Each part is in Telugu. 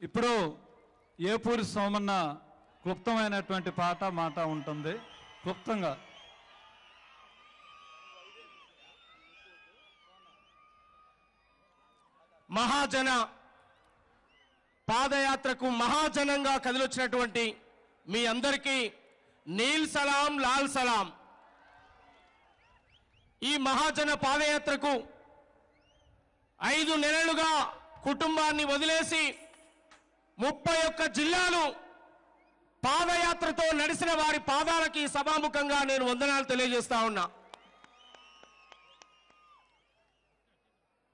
ఇప్పుడు ఏపూరి సోమన్న క్లుప్తమైనటువంటి పాట మాట ఉంటుంది. క్లుప్తంగా మహాజన పాదయాత్రకు మహాజనంగా కదిలొచ్చినటువంటి మీ అందరికీ నీల్ సలాం లాల్ సలాం. ఈ మహాజన పాదయాత్రకు 5 నెలలుగా కుటుంబాన్ని వదిలేసి 31 జిల్లాలు పాదయాత్రతో నడిచిన వారి పాదాలకి సభాముఖంగా నేను వందనాలు తెలియజేస్తా ఉన్నా.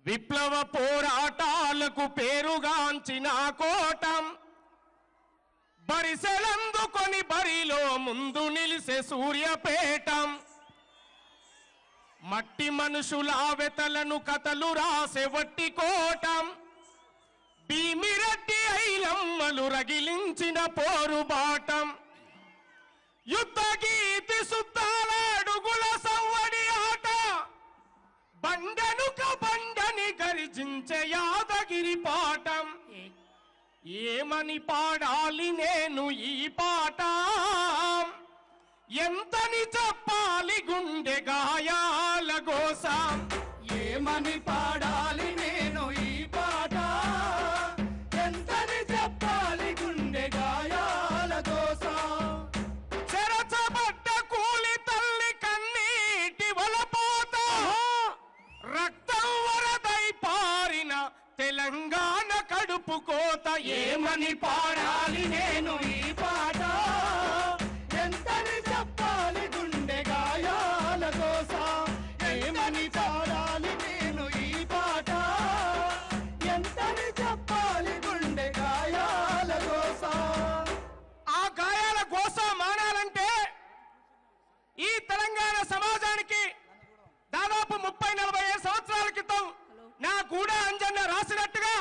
విప్లవ పోరాటాలకు పేరుగాంచిన కోటం బరిసెలందుకొని బరిలో ముందు నిలిసే సూర్యపేటం. మట్టి మనుషుల వెతలను కథలు రాసే వట్టి కోటం. భీమిరెడ్డి ఐలమ్మలు రగిలించిన పోరుబాటం. యుద్ధ గీతి సుద్దాల అడుగుల సవ్వడి ఆట. బండనుక బండని గర్జించే యాదగిరి పాఠం. ఏమని పాడాలి నేను ఈ పాట, ఎంతని చెప్పాలి గుండె గాయాల గోసం. ఏమని పాడాలి నేను ఈ పాట, ఎంతని చెప్పాలి గుండె గాయాల కోసం. చెరచబడ్డ కూలి తల్లి కన్నీటి వలపోత. రక్తం వరదై పారిన తెలంగాణ కడుపు కోత. ఏమని పాడాలి నేను ఈ పాట, ఎంతని చెప్పాలి గుండె గాయాల కోసం. ఏమని పాడాలి నేను ఈ పాట, ఎంతని చెప్పాలి గుండె గాయాల కోసం. ఆ గాయాల కోసం మానాలంటే ఈ తెలంగాణ సమాజానికి దాదాపు 30-40 సంవత్సరాల క్రితం నా గూడ అంజన్న రాసినట్టుగా,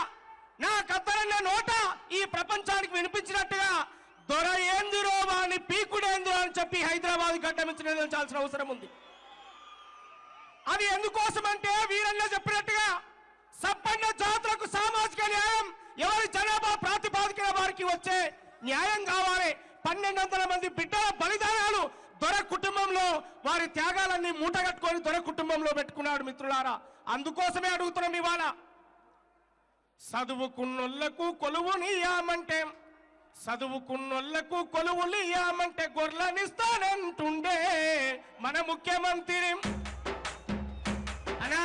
నా కత్తరన్న నోట ఈ ప్రపంచానికి వినిపించినట్టుగా దొర ఏందిరో వాని పీకుడేందిరో అని చెప్పి హైదరాబాద్ గడ్డమించాల్సిన అవసరం ఉంది. అది ఎందుకోసం అంటే వీరన్న చెప్పినట్టుగా సబ్బన్న జాతులకు సామాజిక న్యాయం, ఎవరి జనాభా ప్రాతిపాదికన వారికి వచ్చే న్యాయం కావాలి. 1200 మంది బిడ్డల బలిదానాలు దొర కుటుంబంలో, వారి త్యాగాలన్నీ మూటగట్టుకొని దొర కుటుంబంలో పెట్టుకున్నాడు. మిత్రులారా, అందుకోసమే అడుగుతున్నాం ఇవాళ. చదువుకున్నోళ్లకు కొలువునియామంటే, చదువుకున్నోళ్లకు కొలువునియామంటే గొర్రెనిస్తానంటుండే మన ముఖ్యమంత్రి. అనా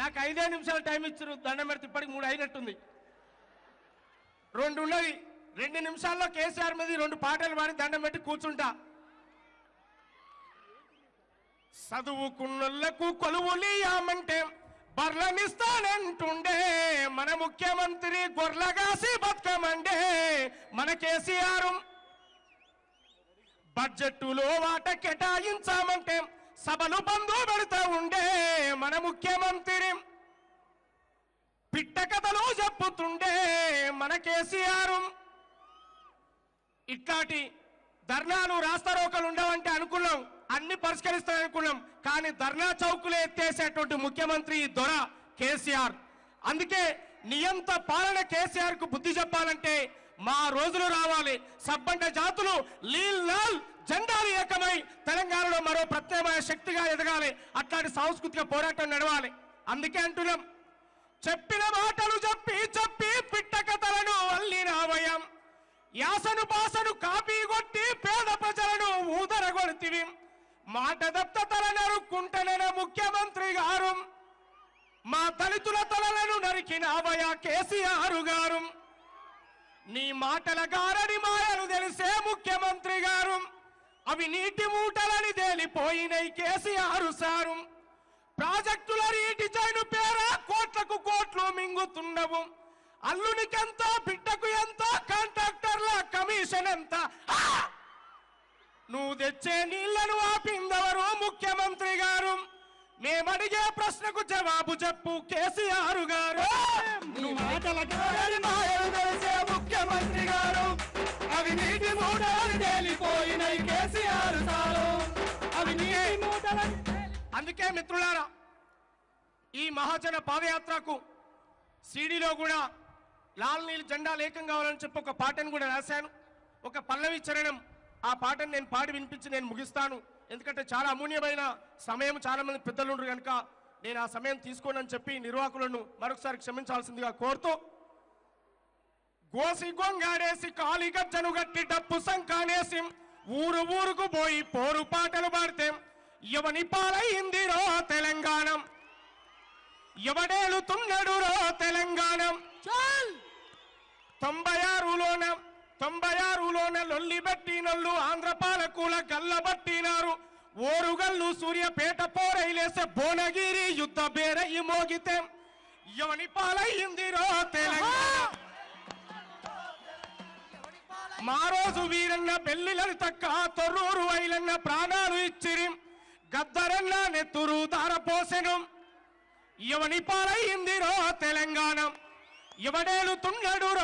నాకు 5 నిమిషాలు టైం ఇచ్చారు, దండం పెడితే ఇప్పటికి 3 అయినట్టుంది. 2 ఉన్నది. 2 నిమిషాల్లో కేసీఆర్ మీద 2 పాటలు పాడి దండం పెట్టి కూర్చుంటా. చదువుకున్నోళ్లకు కొలువులియామంటే బర్లనిస్తానంటుండే మన ముఖ్యమంత్రి. గొర్రెగాసి బతుకమండే మన కేసీఆర్. బడ్జెట్టులో వాట కేటాయించామంటే సభలు బంధు పెడతా ఉండే మన ముఖ్యమంత్రి. పిట్ట కథలు చెప్పుతుండే మన కేసీఆర్. ఇట్లాంటి ధర్నాలు రాస్తారోకలు ఉండవంటే అనుకున్నాం, అన్ని పరిష్కరిస్తారనుకున్నాం. కానీ ధర్నా చౌకులు ఎత్తేసేటువంటి ముఖ్యమంత్రి దొర కేసీఆర్. అందుకే నియంత పాలన కేసీఆర్ కు బుద్ధి చెప్పాలంటే మా రోజులు రావాలి. సబ్బండ జాతులు లీల్ లాల్ జెండాలు ఏకమై తెలంగాణలో మరో ప్రత్యేకమైన శక్తిగా ఎదగాలి. అట్లాంటి సాంస్కృతిక పోరాటం నడవాలి. అందుకే అంటున్నాం, చెప్పిన మాటలు చెప్పి చెప్పి పిట్ట కథలను అల్లినావయం. యాసను భాషను కాపీ కొట్టి పేద ప్రజలను ఊదరగొడితివి. మాట దత్తతల నరుక్కుంటేనే ముఖ్యమంత్రి గారు. మా దళితుల తలలను నరికినావయ కేసీఆర్ గారు. నీ మాటల గారడి మాయలు తెలిసే ముఖ్యమంత్రి గారు. అవి నీటి మూటలని తేలిపోయినాయి కేసీఆర్ సారు. ప్రాజెక్టుల రీడిజైన్ పేర కోట్లకు కోట్లు మింగుతున్నవు. అల్లునికెంత, బిడ్డకు ఎంత, కాంట్రాక్టర్ల కమిషన్ ఎంత. నువ్వు తెచ్చే నీళ్లను ఆపిందవరు ముఖ్యమంత్రి గారు. మేమడిగే ప్రశ్నకు జవాబు చెప్పు కేసీఆర్ గారు. ముఖ్యమంత్రి గారు, అవి నీటి మూటలు తేలిపోయినాయి కేసీఆర్ సారు. అవి నీటి మూటలు. అందుకే మిత్రులారా, ఈ మహాజన పాదయాత్రకు సీడీలో కూడా లాల్ నీల్ జెండా లేఖం కావాలని చెప్పి ఒక పాటను కూడా రాశాను. ఒక పల్లవి చరణం ఆ పాటను నేను పాడి వినిపించి నేను ముగిస్తాను. ఎందుకంటే చాలా అమూల్యమైన సమయం, చాలా మంది పెద్దలు ఉండరు కనుక నేను ఆ సమయం తీసుకోనని చెప్పి నిర్వాహకులను మరొకసారి క్షమించాల్సిందిగా కోరుతూ, గోసి గొంగాడేసి కాలి గజ్జను గట్టి డప్పు సంకానేసి ఊరు ఊరుకు పోయి పోరు పాటలు పాడితే ఎవని పాలైందిరో తెలంగాణ, ఎవడేలుతున్నాడు రో తెలంగాణ. 96లోన లొల్లి బట్టినొల్లు ఆంధ్ర పాలకుల గల్లబట్టినారు. ఓరుగల్లు సూర్యపేట పోరైలేసే భువనగిరి యుద్ధ బేరయ్యి మోగితే ఎవని పాలయ్యిందిరో తెలంగాణ. మా రోజు వీరన్న పెళ్లిలను తక్క తొర్రూరు వైలన్న ప్రాణాలు ఇచ్చిరి. గద్దరన్న నెత్తురు దారపోసెను ఎవని పాలయ్యిందిరో తెలంగాణ, ఎవడేలుతున్నాడు రో